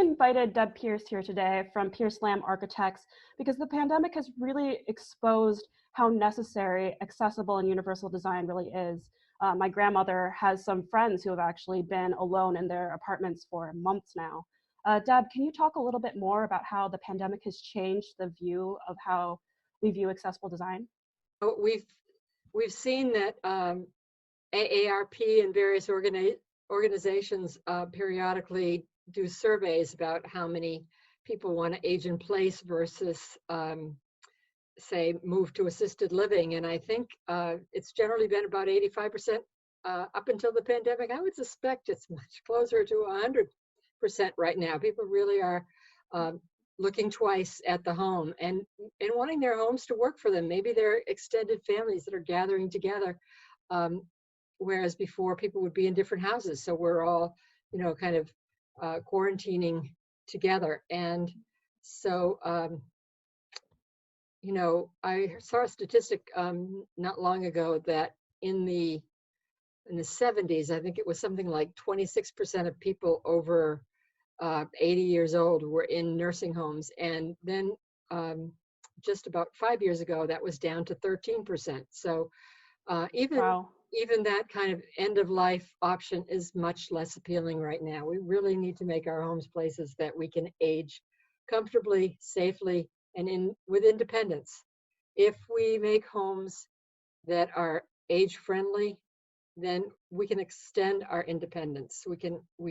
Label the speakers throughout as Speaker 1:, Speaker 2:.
Speaker 1: invited Deb Pierce here today from Pierce Lamb Architects because the pandemic has really exposed how necessary accessible and universal design really is. My grandmother has some friends who have actually been alone in their apartments for months now. Deb, can you talk a little bit more about how the pandemic has changed the view of how we view accessible design?
Speaker 2: Oh, we've seen that AARP and various organizations periodically do surveys about how many people want to age in place versus say move to assisted living, and I think it's generally been about 85% up until the pandemic. I would suspect it's much closer to 100% right now. People really are looking twice at the home and wanting their homes to work for them. Maybe they're extended families that are gathering together, whereas before people would be in different houses. So we're all, kind of quarantining together. And so, I saw a statistic not long ago that in the 70s, I think it was something like 26% of people over 80 years old were in nursing homes. And then just about 5 years ago, that was down to 13%. So
Speaker 1: Wow.
Speaker 2: even that kind of end of life option is much less appealing right now. We really need to make our homes places that we can age comfortably, safely, and with independence. If we make homes that are age friendly, then we can extend our independence. We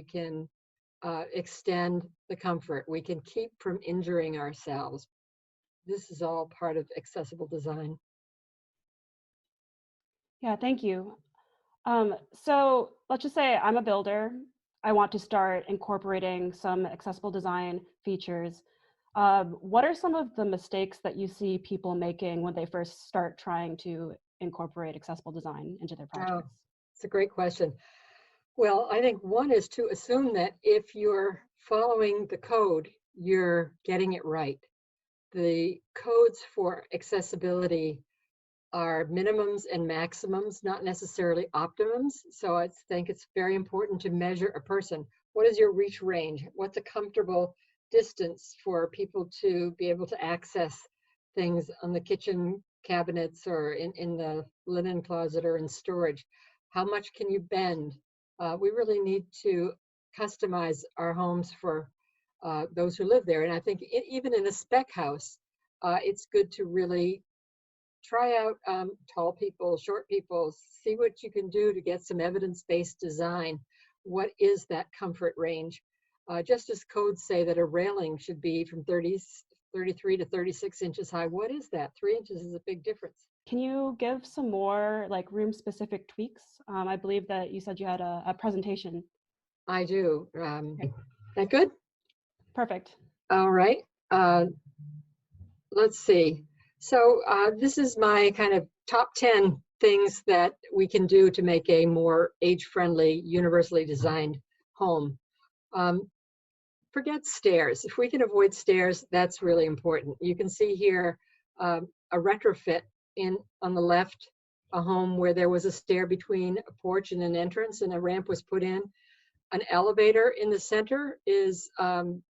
Speaker 2: can extend the comfort. We can keep from injuring ourselves. This is all part of accessible design.
Speaker 1: Yeah, thank you. So let's just say I'm a builder. I want to start incorporating some accessible design features. What are some of the mistakes that you see people making when they first start trying to incorporate accessible design into their
Speaker 2: Oh,
Speaker 1: projects?
Speaker 2: it's a great question. Well, I think one is to assume that if you're following the code, you're getting it right. The codes for accessibility are minimums and maximums, not necessarily optimums. So I think it's very important to measure a person. What is your reach range? What's a comfortable distance for people to be able to access things on the kitchen cabinets or in the linen closet or in storage? How much can you bend? We really need to customize our homes for those who live there. And I think even in a spec house, it's good to really try out tall people, short people, see what you can do to get some evidence-based design. What is that comfort range? Just as codes say that a railing should be from 33 to 36 inches high, what is that? 3 inches is a big difference.
Speaker 1: Can you give some more like room specific tweaks? I believe that you said you had a presentation.
Speaker 2: I do. That good?
Speaker 1: Perfect.
Speaker 2: All right. Let's see. So this is my kind of top 10 things that we can do to make a more age-friendly, universally designed home. Forget stairs. If we can avoid stairs, that's really important. You can see here a retrofit on the left, a home where there was a stair between a porch and an entrance and a ramp was put in. An elevator in the center is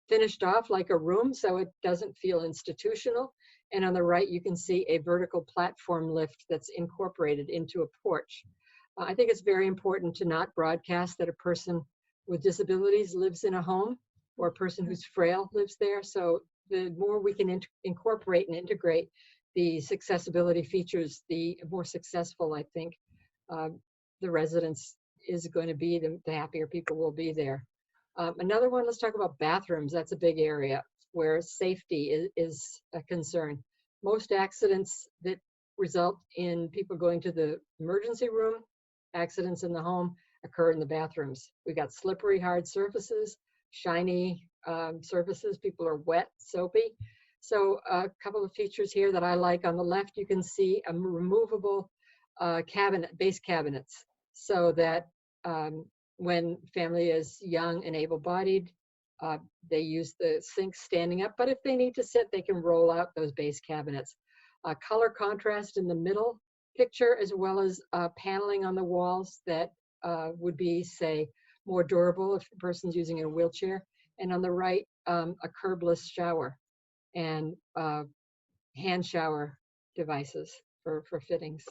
Speaker 2: finished off like a room, so it doesn't feel institutional. And on the right, you can see a vertical platform lift that's incorporated into a porch. I think it's very important to not broadcast that a person with disabilities lives in a home or a person who's frail lives there. So the more we can incorporate and integrate these accessibility features, the more successful I think the residence is going to be, the happier people will be there. Another one, let's talk about bathrooms. That's a big area where safety is a concern. Most accidents that result in people going to the emergency room, accidents in the home, occur in the bathrooms. We got slippery, hard surfaces, shiny surfaces. People are wet, soapy. So a couple of features here that I like. On the left, you can see a removable base cabinets, so that when family is young and able-bodied, they use the sink standing up, but if they need to sit, they can roll out those base cabinets. Color contrast in the middle picture, as well as paneling on the walls that would be, say, more durable if the person's using a wheelchair. And on the right, a curbless shower and hand shower devices for fittings.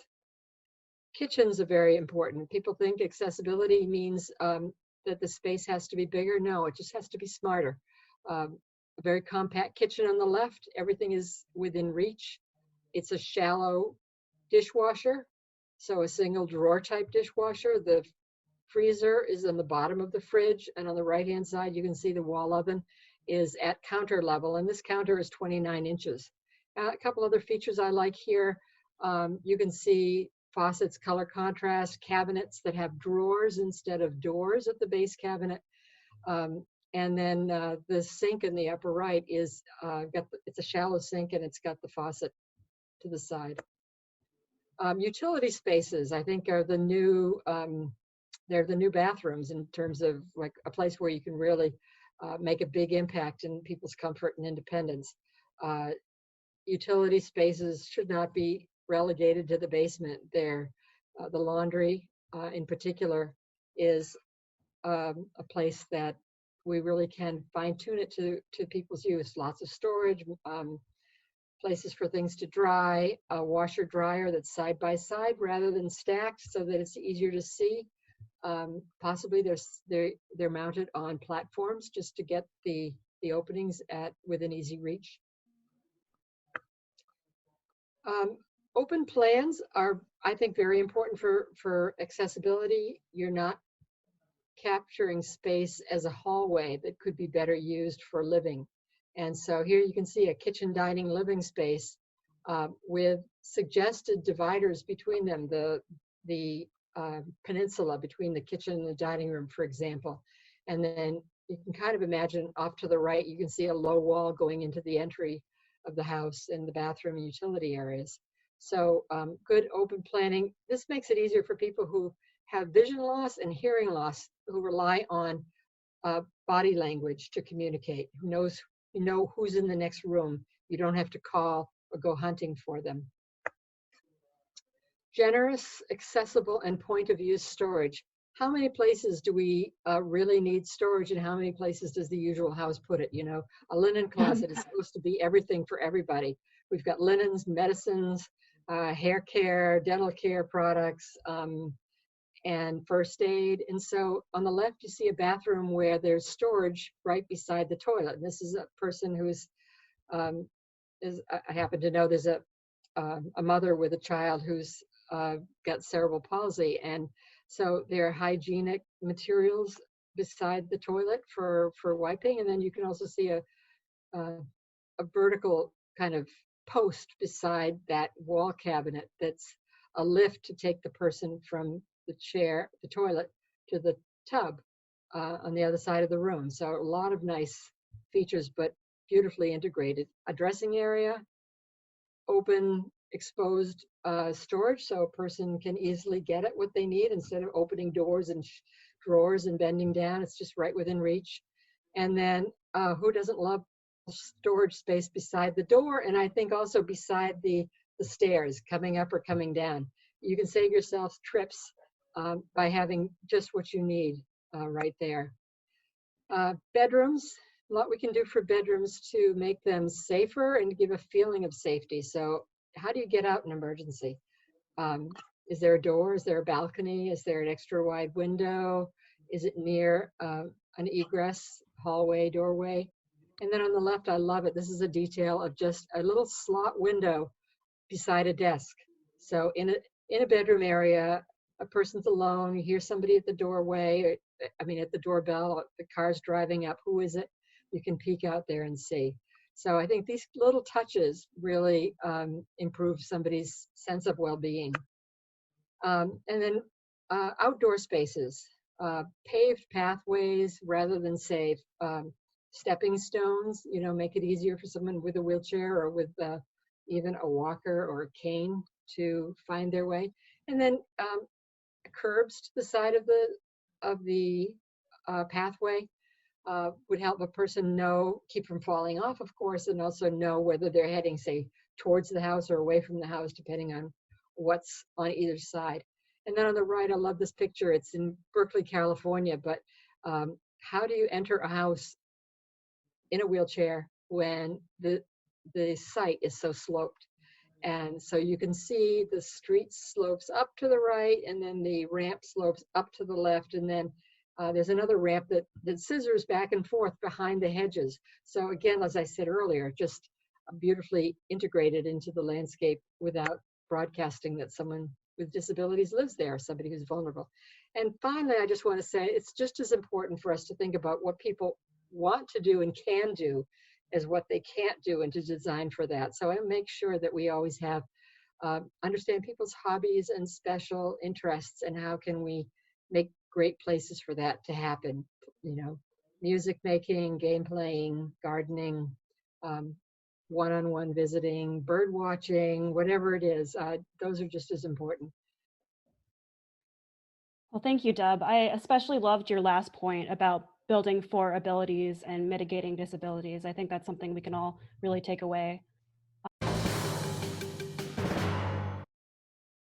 Speaker 2: Kitchens are very important. People think accessibility means that the space has to be bigger. No, it just has to be smarter. A very compact kitchen on the left, everything is within reach. It's a shallow dishwasher, so a single drawer type dishwasher. The freezer is on the bottom of the fridge, and on the right-hand side, you can see the wall oven is at counter level, and this counter is 29 inches. A couple other features I like here. You can see faucets, color contrast, cabinets that have drawers instead of doors at the base cabinet. And then the sink in the upper right is it's a shallow sink, and it's got the faucet to the side. Utility spaces, I think, are the new they're the new bathrooms in terms of like a place where you can really make a big impact in people's comfort and independence. Utility spaces should not be relegated to the basement. The laundry in particular is a place that we really can fine tune it to people's use. Lots of storage, places for things to dry, a washer dryer that's side by side rather than stacked so that it's easier to see. Possibly they're mounted on platforms just to get the openings within easy reach. Open plans are, I think, very important for accessibility. You're not capturing space as a hallway that could be better used for living. And so here you can see a kitchen, dining, living space with suggested dividers between them, the peninsula between the kitchen and the dining room, for example. And then you can kind of imagine off to the right, you can see a low wall going into the entry of the house and the bathroom and utility areas. So good open planning. This makes it easier for people who have vision loss and hearing loss, who rely on body language to communicate, you know who's in the next room. You don't have to call or go hunting for them. Generous, accessible, and point of use storage. How many places do we really need storage, and how many places does the usual house put it? You know, a linen closet is supposed to be everything for everybody. We've got linens, medicines, hair care, dental care products, and first aid. And so on the left, you see a bathroom where there's storage right beside the toilet. And this is a person who I happen to know there's a mother with a child who's got cerebral palsy. And so there are hygienic materials beside the toilet for wiping. And then you can also see a vertical kind of post beside that wall cabinet that's a lift to take the person from the toilet, to the tub on the other side of the room. So a lot of nice features, but beautifully integrated. A dressing area, open, exposed storage, so a person can easily get at what they need instead of opening doors and drawers and bending down. It's just right within reach. And then who doesn't love storage space beside the door? And I think also beside the stairs, coming up or coming down. You can save yourself trips by having just what you need right there. Bedrooms, a lot we can do for bedrooms to make them safer and give a feeling of safety. So how do you get out in emergency? Is there a door? Is there a balcony? Is there an extra wide window? Is it near an egress, hallway, doorway? And then on the left, I love it. This is a detail of just a little slot window beside a desk. So in a bedroom area, a person's alone, you hear somebody at the doorway, at the doorbell, the car's driving up, who is it? You can peek out there and see. So I think these little touches really improve somebody's sense of well-being. And then outdoor spaces, paved pathways rather than say stepping stones, make it easier for someone with a wheelchair or with even a walker or a cane to find their way. And then curbs to the side of the pathway would help a person keep from falling off, of course, and also know whether they're heading, say, towards the house or away from the house, depending on what's on either side. And then on the right, I love this picture. It's in Berkeley, California, but how do you enter a house in a wheelchair when the site is so sloped. And so you can see the street slopes up to the right, and then the ramp slopes up to the left, and then there's another ramp that scissors back and forth behind the hedges. So again, as I said earlier, just beautifully integrated into the landscape without broadcasting that someone with disabilities lives there, somebody who's vulnerable. And finally, I just want to say it's just as important for us to think about what people want to do and can do as what they can't do, and to design for that. So I make sure that we always have understand people's hobbies and special interests, and how can we make great places for that to happen. You know, music making, game playing, gardening, um, one-on-one visiting, bird watching, whatever it is. Those are just as important.
Speaker 1: Well, thank you, Deb. I especially loved your last point about building for abilities and mitigating disabilities. I think that's something we can all really take away.